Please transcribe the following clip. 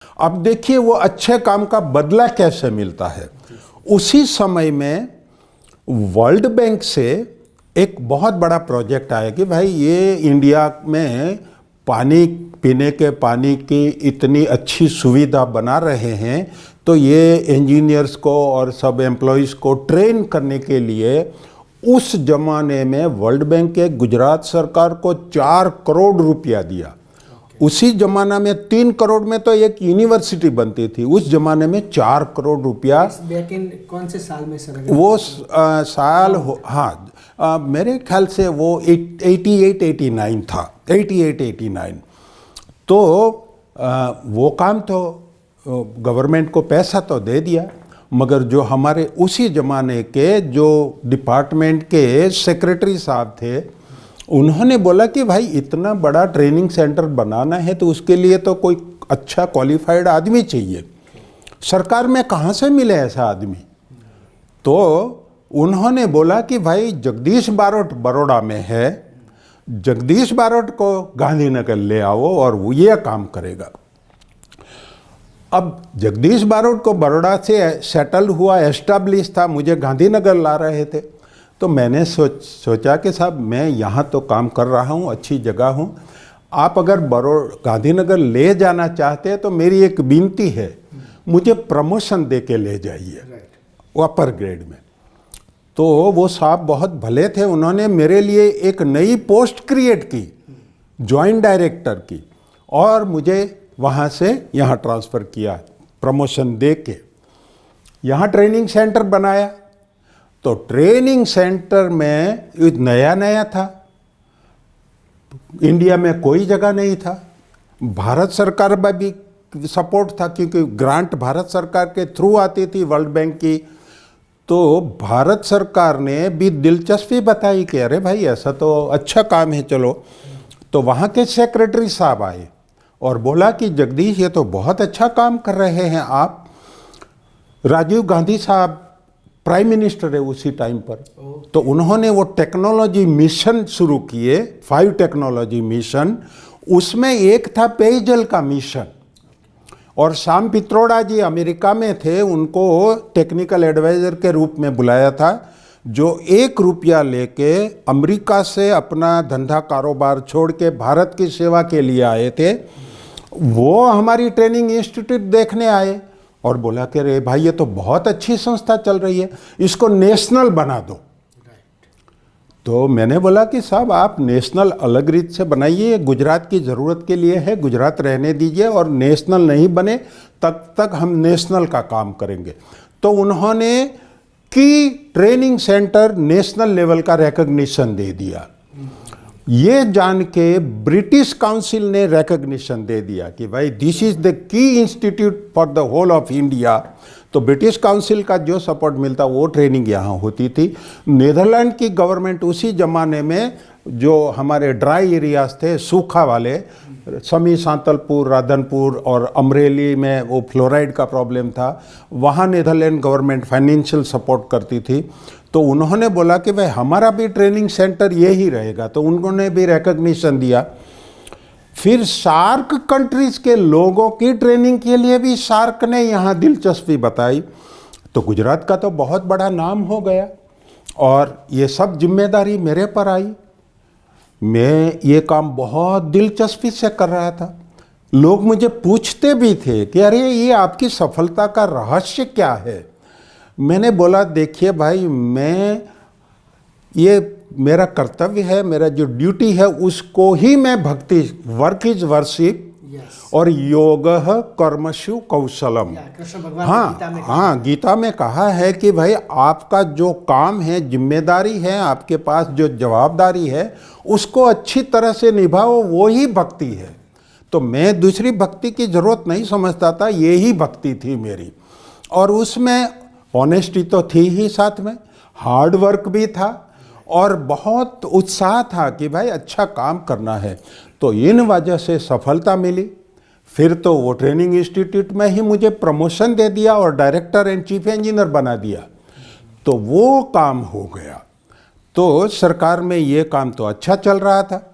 अब देखिए वो अच्छे काम का बदला कैसे मिलता है। उसी समय में वर्ल्ड बैंक से एक बहुत बड़ा प्रोजेक्ट आया कि भाई ये इंडिया में पानी पीने के पानी की इतनी अच्छी सुविधा बना रहे हैं, तो ये इंजीनियर्स को और सब एम्प्लॉयज़ को ट्रेन करने के लिए उस जमाने में वर्ल्ड बैंक के गुजरात सरकार को 4 करोड़ रुपया दिया। उसी जमाना में 3 करोड़ में तो एक यूनिवर्सिटी बनती थी, उस जमाने में 4 करोड़ रुपया। बैक इन कौन से साल में सर? वो साल मेरे ख्याल से वो 88-89 था, 88-89। तो वो काम तो गवर्नमेंट को पैसा तो दे दिया, मगर जो हमारे उसी ज़माने के जो डिपार्टमेंट के सेक्रेटरी साहब थे, उन्होंने बोला कि भाई इतना बड़ा ट्रेनिंग सेंटर बनाना है तो उसके लिए तो कोई अच्छा क्वालिफाइड आदमी चाहिए। सरकार में कहाँ से मिले ऐसा आदमी? तो उन्होंने बोला कि भाई जगदीश बारोट बड़ौदा में है, जगदीश बारोट को गांधीनगर ले आओ और वो ये काम करेगा। अब जगदीश बारोट को बड़ौदा से सेटल हुआ, एस्टेब्लिश था, मुझे गांधीनगर ला रहे थे। तो मैंने सोचा कि साहब मैं यहाँ तो काम कर रहा हूँ, अच्छी जगह हूँ, आप अगर गांधीनगर ले जाना चाहते हैं तो मेरी एक विनती है, मुझे प्रमोशन दे के ले जाइए अपर ग्रेड में। तो वो साहब बहुत भले थे, उन्होंने मेरे लिए एक नई पोस्ट क्रिएट की, जॉइंट डायरेक्टर की, और मुझे वहाँ से यहाँ ट्रांसफ़र किया प्रमोशन दे के। यहाँ ट्रेनिंग सेंटर बनाया। तो ट्रेनिंग सेंटर में नया नया था, इंडिया में कोई जगह नहीं था। भारत सरकार का भी सपोर्ट था क्योंकि ग्रांट भारत सरकार के थ्रू आती थी वर्ल्ड बैंक की। तो भारत सरकार ने भी दिलचस्पी बताई कि अरे भाई ऐसा तो अच्छा काम है, चलो। तो वहाँ के सेक्रेटरी साहब आए और बोला कि जगदीश ये तो बहुत अच्छा काम कर रहे हैं आप। राजीव गांधी साहब प्राइम मिनिस्टर है उसी टाइम पर। तो उन्होंने वो टेक्नोलॉजी मिशन शुरू किए, 5 टेक्नोलॉजी मिशन। उसमें एक था पेयजल का मिशन, और शाम पित्रोड़ा जी अमेरिका में थे, उनको टेक्निकल एडवाइज़र के रूप में बुलाया था, जो 1 रुपया लेके अमेरिका से अपना धंधा कारोबार छोड़ के भारत की सेवा के लिए आए थे। वो हमारी ट्रेनिंग इंस्टीट्यूट देखने आए और बोला कि अरे भाई ये तो बहुत अच्छी संस्था चल रही है, इसको नेशनल बना दो। तो मैंने बोला कि साहब आप नेशनल अलग रीत से बनाइए, गुजरात की ज़रूरत के लिए है, गुजरात रहने दीजिए, और नेशनल नहीं बने तब तक हम नेशनल का काम करेंगे। तो उन्होंने की ट्रेनिंग सेंटर नेशनल लेवल का रिकग्निशन दे दिया। ये जान के ब्रिटिश काउंसिल ने रिकग्निशन दे दिया कि भाई this is the key institute for the whole of India. तो ब्रिटिश काउंसिल का जो सपोर्ट मिलता वो ट्रेनिंग यहाँ होती थी। नीदरलैंड की गवर्नमेंट उसी ज़माने में जो हमारे ड्राई एरियाज थे, सूखा वाले, समी सांतलपुर, राधनपुर और अमरेली में वो फ्लोराइड का प्रॉब्लम था, वहाँ नीदरलैंड गवर्नमेंट फाइनेंशियल सपोर्ट करती थी। तो उन्होंने बोला कि भाई हमारा भी ट्रेनिंग सेंटर यही रहेगा, तो उन्होंने भी रिकग्निशन दिया। फिर सार्क कंट्रीज़ के लोगों की ट्रेनिंग के लिए भी सार्क ने यहाँ दिलचस्पी बताई। तो गुजरात का तो बहुत बड़ा नाम हो गया और ये सब जिम्मेदारी मेरे पर आई। मैं ये काम बहुत दिलचस्पी से कर रहा था। लोग मुझे पूछते भी थे कि अरे ये आपकी सफलता का रहस्य क्या है। मैंने बोला देखिए भाई, ये मेरा कर्तव्य है, मेरा जो ड्यूटी है उसको ही मैं भक्ति, वर्क इज वर्शिप, और योग कर्मसु कौशलम। हाँ, गीता में कहा है कि भाई आपका जो काम है, जिम्मेदारी है, आपके पास जो जवाबदारी है, उसको अच्छी तरह से निभाओ, वो ही भक्ति है। तो मैं दूसरी भक्ति की ज़रूरत नहीं समझता था, ये ही भक्ति थी मेरी। और उसमें ऑनेस्टी तो थी ही, साथ में हार्ड वर्क भी था और बहुत उत्साह था कि भाई अच्छा काम करना है। तो इन वजह से सफलता मिली। फिर तो वो ट्रेनिंग इंस्टीट्यूट में ही मुझे प्रमोशन दे दिया और डायरेक्टर एंड चीफ इंजीनियर बना दिया। तो वो काम हो गया। तो सरकार में ये काम तो अच्छा चल रहा था।